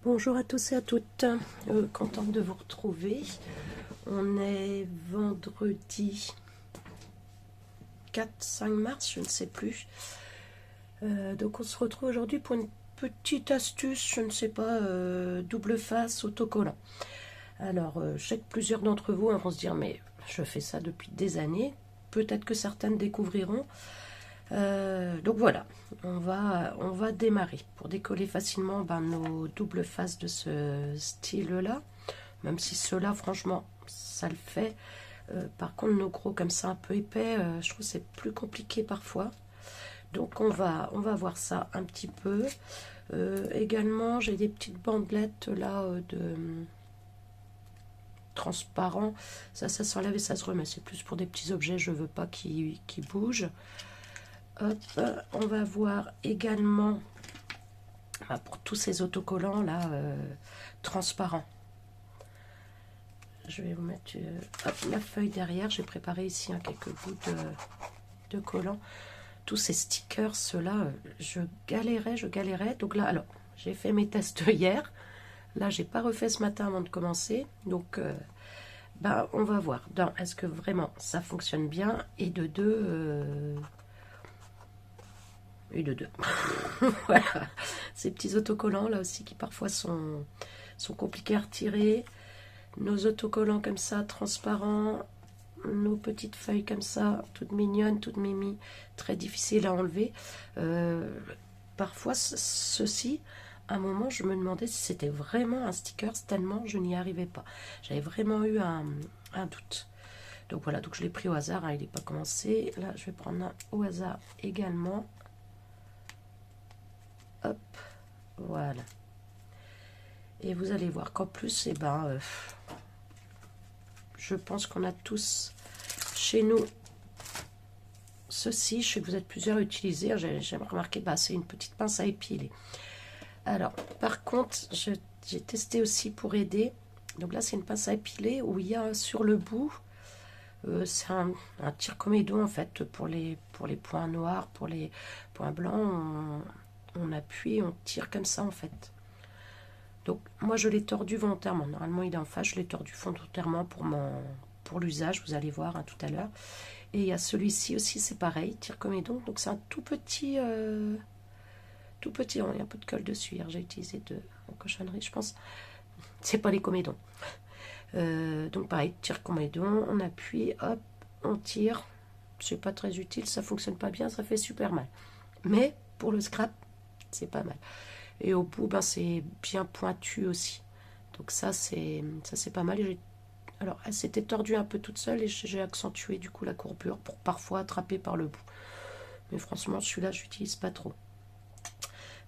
Bonjour à tous et à toutes, contente de vous retrouver. On est vendredi 4-5 mars, je ne sais plus. Donc on se retrouve aujourd'hui pour une petite astuce, je ne sais pas, double face autocollant. Alors je sais que plusieurs d'entre vous vont se dire mais je fais ça depuis des années, peut-être que certaines découvriront. Donc voilà, on va démarrer pour décoller facilement nos doubles faces de ce style-là, même si ceux-là, franchement, ça le fait. Par contre, nos gros comme ça, un peu épais, je trouve que c'est plus compliqué parfois. Donc on va voir ça un petit peu. Également, j'ai des petites bandelettes là de transparent. Ça s'enlève et ça se remet. C'est plus pour des petits objets, je veux pas qu'ils bougent. Hop, on va voir également pour tous ces autocollants là transparents. Je vais vous mettre la feuille derrière. J'ai préparé ici quelques bouts de collants. Tous ces stickers, ceux-là, je galérais. Donc là, alors, j'ai fait mes tests hier. Là, j'ai pas refait ce matin avant de commencer. Donc, on va voir. Est-ce que vraiment ça fonctionne bien? Et de deux... voilà, ces petits autocollants là aussi qui parfois sont compliqués à retirer. Nos autocollants comme ça, transparents, nos petites feuilles comme ça, toutes mignonnes, toutes mimi, très difficiles à enlever. Parfois, ceci, à un moment, je me demandais si c'était vraiment un sticker, tellement je n'y arrivais pas. J'avais vraiment eu un doute. Donc voilà, donc je l'ai pris au hasard, hein, il n'est pas commencé. Là, je vais prendre un au hasard également. Hop, voilà. Et vous allez voir qu'en plus, je pense qu'on a tous chez nous ceci. Je sais que vous êtes plusieurs à utiliser. J'ai remarqué, c'est une petite pince à épiler. Alors, par contre, j'ai testé aussi pour aider. Donc là, c'est une pince à épiler où il y a sur le bout, c'est un tire-comédon en fait pour les points noirs, pour les points blancs. On appuie, on tire comme ça en fait. Donc moi je l'ai tordu volontairement. Normalement il est en face, je l'ai tordu volontairement pour l'usage, vous allez voir tout à l'heure. Et il y a celui-ci aussi, c'est pareil, tire-comédon. Donc c'est un tout petit, il y a un peu de colle dessus. Hier j'ai utilisé de cochonnerie, je pense. C'est pas les comédons. Donc pareil, tire-comédon, on appuie, hop, on tire. C'est pas très utile, ça fonctionne pas bien, ça fait super mal. Mais pour le scrap, c'est pas mal. Et au bout, c'est bien pointu aussi. Donc ça c'est pas mal. Alors, elle s'était tordue un peu toute seule et j'ai accentué du coup la courbure pour parfois attraper par le bout. Mais franchement, celui-là, je n'utilise pas trop.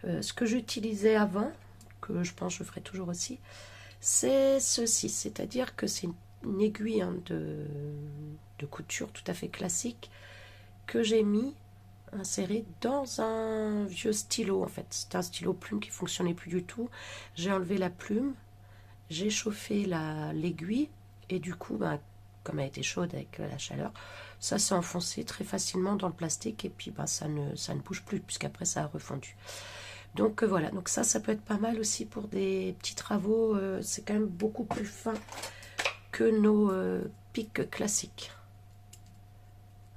Ce que j'utilisais avant, que je pense que je ferai toujours aussi, c'est ceci. C'est-à-dire que c'est une aiguille de couture tout à fait classique que j'ai mis inséré dans un vieux stylo en fait. C'était un stylo plume qui fonctionnait plus du tout. J'ai enlevé la plume, j'ai chauffé l'aiguille et du coup, comme elle était chaude avec la chaleur, ça s'est enfoncé très facilement dans le plastique et puis ça ne bouge plus puisqu'après ça a refondu. Donc voilà, donc ça peut être pas mal aussi pour des petits travaux. C'est quand même beaucoup plus fin que nos pics classiques.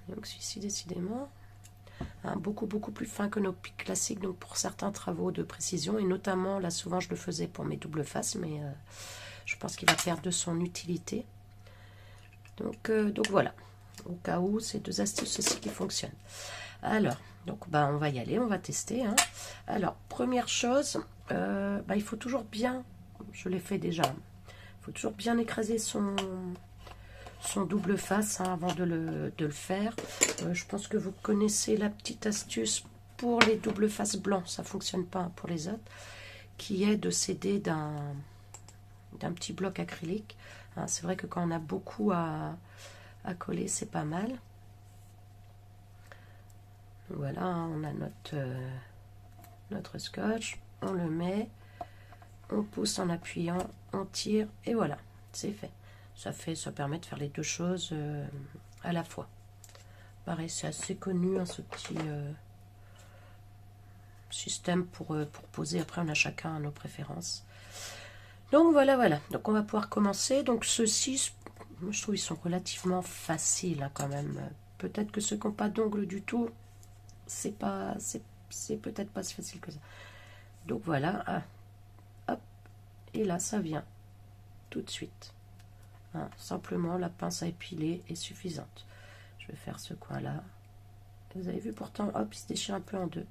Donc celui-ci décidément beaucoup plus fin que nos pics classiques, donc pour certains travaux de précision, et notamment là souvent je le faisais pour mes doubles faces, mais je pense qu'il va perdre de son utilité. Donc voilà, au cas où, c'est deux astuces aussi qui fonctionnent. Alors, donc on va y aller, on va tester. Alors, première chose, il faut toujours bien, je l'ai fait déjà, il faut toujours bien écraser son double face avant de le faire. Je pense que vous connaissez la petite astuce pour les doubles faces blancs, ça fonctionne pas pour les autres, qui est de s'aider d'un petit bloc acrylique. C'est vrai que quand on a beaucoup à coller, c'est pas mal. Voilà, on a notre scotch, on le met, on pousse en appuyant, on tire et voilà, c'est fait. Ça permet de faire les deux choses à la fois. Pareil, c'est assez connu ce petit système pour poser. Après, on a chacun nos préférences. Donc voilà, voilà. Donc on va pouvoir commencer. Donc ceux-ci, moi je trouve ils sont relativement faciles hein, quand même. Peut-être que ceux qui n'ont pas d'ongles du tout, c'est peut-être pas si facile que ça. Donc voilà. Ah, hop. Et là, ça vient tout de suite. Hein, simplement, la pince à épiler est suffisante. Je vais faire ce coin-là. Vous avez vu pourtant, hop, il se déchire un peu en deux.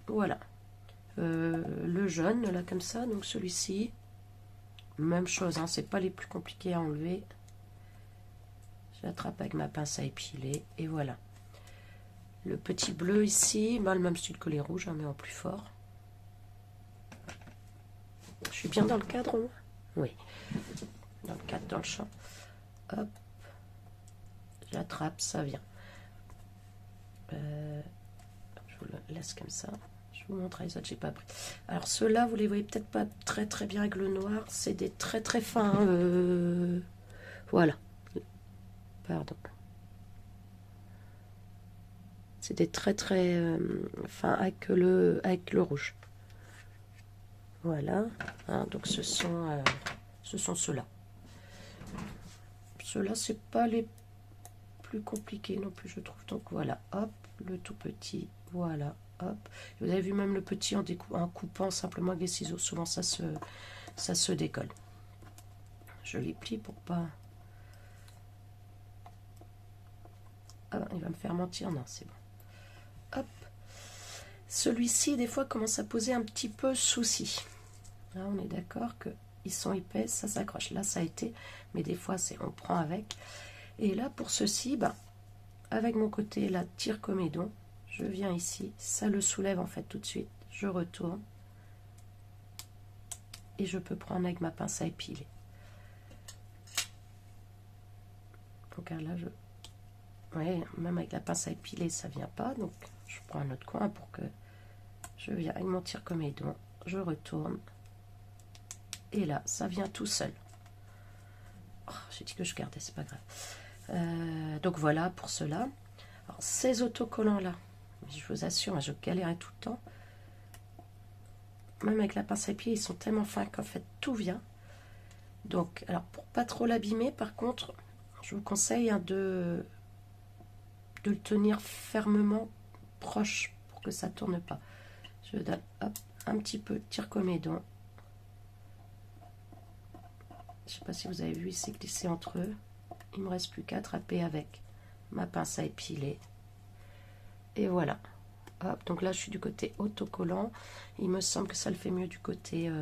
Voilà. Le jaune, là, comme ça, donc celui-ci, même chose, hein, c'est pas les plus compliqués à enlever. J'attrape avec ma pince à épiler, et voilà. Le petit bleu ici, bah, le même style que les rouges, hein, mais en plus fort. Je suis bien dans le cadre, moi? Oui. Dans le cadre, dans le champ. Hop. J'attrape, ça vient. Je vous le laisse comme ça. Je vous montre les autres, j'ai pas pris. Alors ceux-là, vous les voyez peut-être pas très très bien avec le noir. C'est des très très fins. Voilà. Pardon. C'est des très très fins avec le rouge. Voilà. Hein, donc ce sont ceux-là. Ceux-là, c'est pas les plus compliqués non plus, je trouve. Donc voilà. Hop, le tout petit. Voilà. Hop. Vous avez vu même le petit en coupant simplement avec les ciseaux. Souvent ça se décolle. Je les plie pour pas... Ah, il va me faire mentir. Non, c'est bon. Hop. Celui-ci, des fois, commence à poser un petit peu souci. Là, on est d'accord qu'ils sont épais, ça s'accroche. Là, ça a été, mais des fois, on prend avec. Et là, pour ceci, bah, avec mon côté, là, tire comédon, je viens ici, ça le soulève en fait tout de suite. Je retourne. Et je peux prendre avec ma pince à épiler. Donc là, ouais, même avec la pince à épiler, ça vient pas. Donc, je prends un autre coin pour que je viens avec mon tire comédon. Je retourne. Et là, ça vient tout seul. Oh, j'ai dit que je gardais, c'est pas grave. Donc voilà pour cela. Alors, ces autocollants-là, je vous assure, je galérais tout le temps. Même avec la pince à épiler, ils sont tellement fins qu'en fait, tout vient. Donc, alors, pour pas trop l'abîmer, par contre, je vous conseille hein, de le tenir fermement proche pour que ça tourne pas. Je donne hop, un petit peu de tire comédon. Je sais pas si vous avez vu, il s'est glissé entre eux. Il me reste plus qu'à attraper avec ma pince à épiler. Et voilà. Hop, donc là, je suis du côté autocollant. Il me semble que ça le fait mieux du côté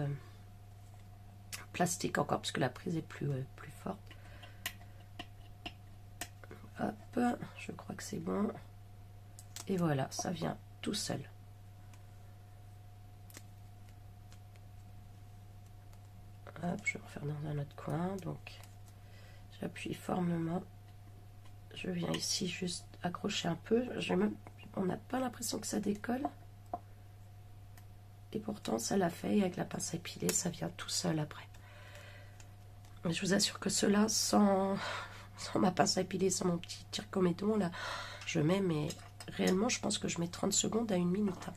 plastique encore, parce que la prise est plus forte. Hop, je crois que c'est bon. Et voilà, ça vient tout seul. Hop, je vais refaire dans un autre coin. Donc, j'appuie formellement. Je viens ici juste accrocher un peu. On n'a pas l'impression que ça décolle. Et pourtant, ça l'a fait. Et avec la pince à épiler, ça vient tout seul après. Mais je vous assure que ceux-là, sans ma pince à épiler, sans mon petit tire comédon, là, je mets, mais réellement, je pense que je mets 30 secondes à 1 minute. Hein.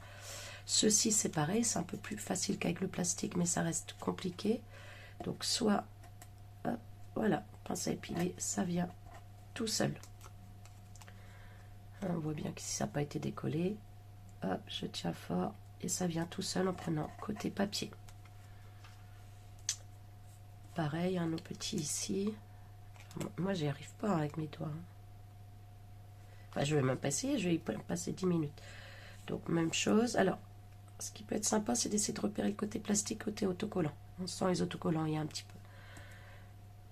Ceci, c'est pareil, c'est un peu plus facile qu'avec le plastique, mais ça reste compliqué. Donc, soit, hop, voilà, pince à épiler, ça vient tout seul. On voit bien que si ça n'a pas été décollé, hop, je tiens fort et ça vient tout seul en prenant côté papier. Pareil, nos petits ici. Moi, j'y arrive pas avec mes doigts. Enfin, je vais même pas essayer, je vais y passer 10 minutes. Donc, même chose. Alors, ce qui peut être sympa, c'est d'essayer de repérer le côté plastique, côté autocollant. On sent les autocollants, il y a un petit peu.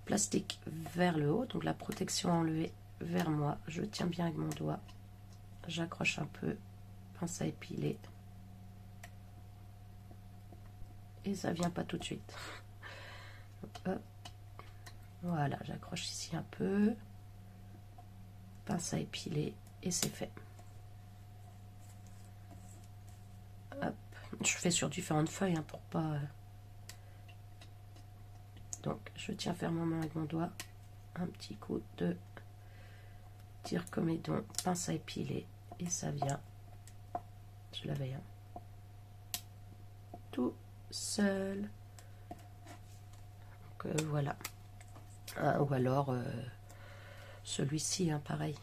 Plastique vers le haut, donc la protection enlevée vers moi. Je tiens bien avec mon doigt. J'accroche un peu, pince à épiler. Et ça vient pas tout de suite. Hop. Voilà, j'accroche ici un peu. Pince à épiler et c'est fait. Hop. Je fais sur différentes feuilles hein, pour pas... Donc, je tiens fermement avec mon doigt. Un petit coup de tire comédon, pince à épiler. Et ça vient je l'avais, hein. Tout seul. Donc voilà. Ah, ou alors celui-ci, hein, pareil.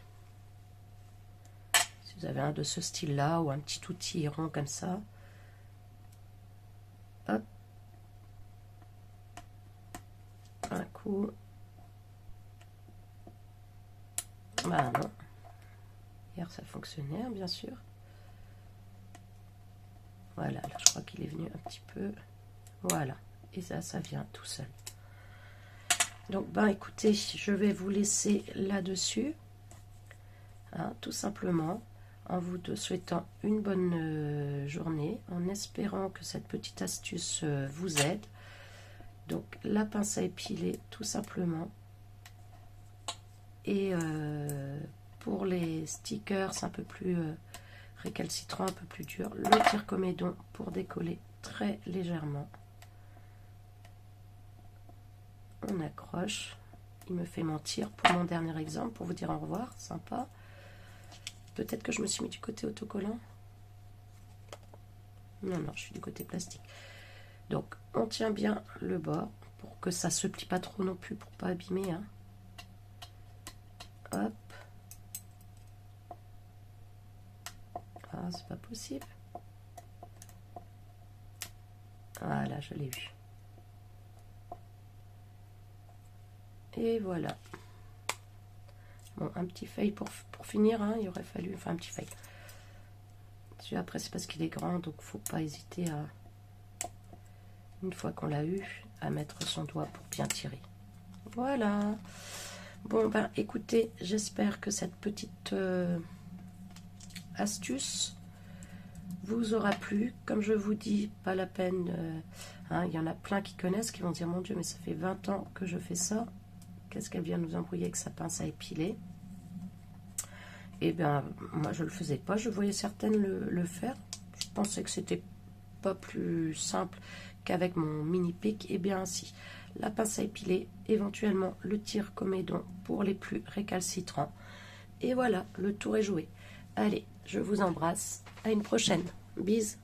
Si vous avez un de ce style-là ou un petit outil rond comme ça. Hop. Un coup. Bah non. Hier ça fonctionnait, hein, bien sûr. Voilà, là je crois qu'il est venu un petit peu. Voilà. Et ça vient tout seul. Donc, ben écoutez, je vais vous laisser là-dessus. Hein, tout simplement. En vous souhaitant une bonne journée. En espérant que cette petite astuce vous aide. Donc, la pince à épiler, tout simplement. Et pour les stickers un peu plus récalcitrants, un peu plus durs, le tire-comédon pour décoller très légèrement. On accroche. Il me fait mentir pour mon dernier exemple, pour vous dire au revoir. Sympa. Peut-être que je me suis mis du côté autocollant. Non, je suis du côté plastique. Donc, on tient bien le bord pour que ça se plie pas trop non plus, pour pas abîmer, hein. Hop. Ah, c'est pas possible. Voilà, je l'ai vu. Et voilà. Bon, un petit fail pour finir, hein, il aurait fallu, enfin un petit fail. Après, c'est parce qu'il est grand, donc faut pas hésiter à, une fois qu'on l'a eu, à mettre son doigt pour bien tirer. Voilà. Bon, ben écoutez, j'espère que cette petite astuce vous aura plu. Comme je vous dis, pas la peine, hein, il y en a plein qui connaissent, qui vont dire, mon Dieu, mais ça fait 20 ans que je fais ça. Qu'est-ce qu'elle vient nous embrouiller avec sa pince à épiler? Et bien, moi, je le faisais pas. Je voyais certaines le faire. Je pensais que c'était pas plus simple qu'avec mon mini pic. Et bien, si. La pince à épiler, éventuellement le tire-comédon pour les plus récalcitrants. Et voilà, le tour est joué. Allez, je vous embrasse. À une prochaine. Bisous.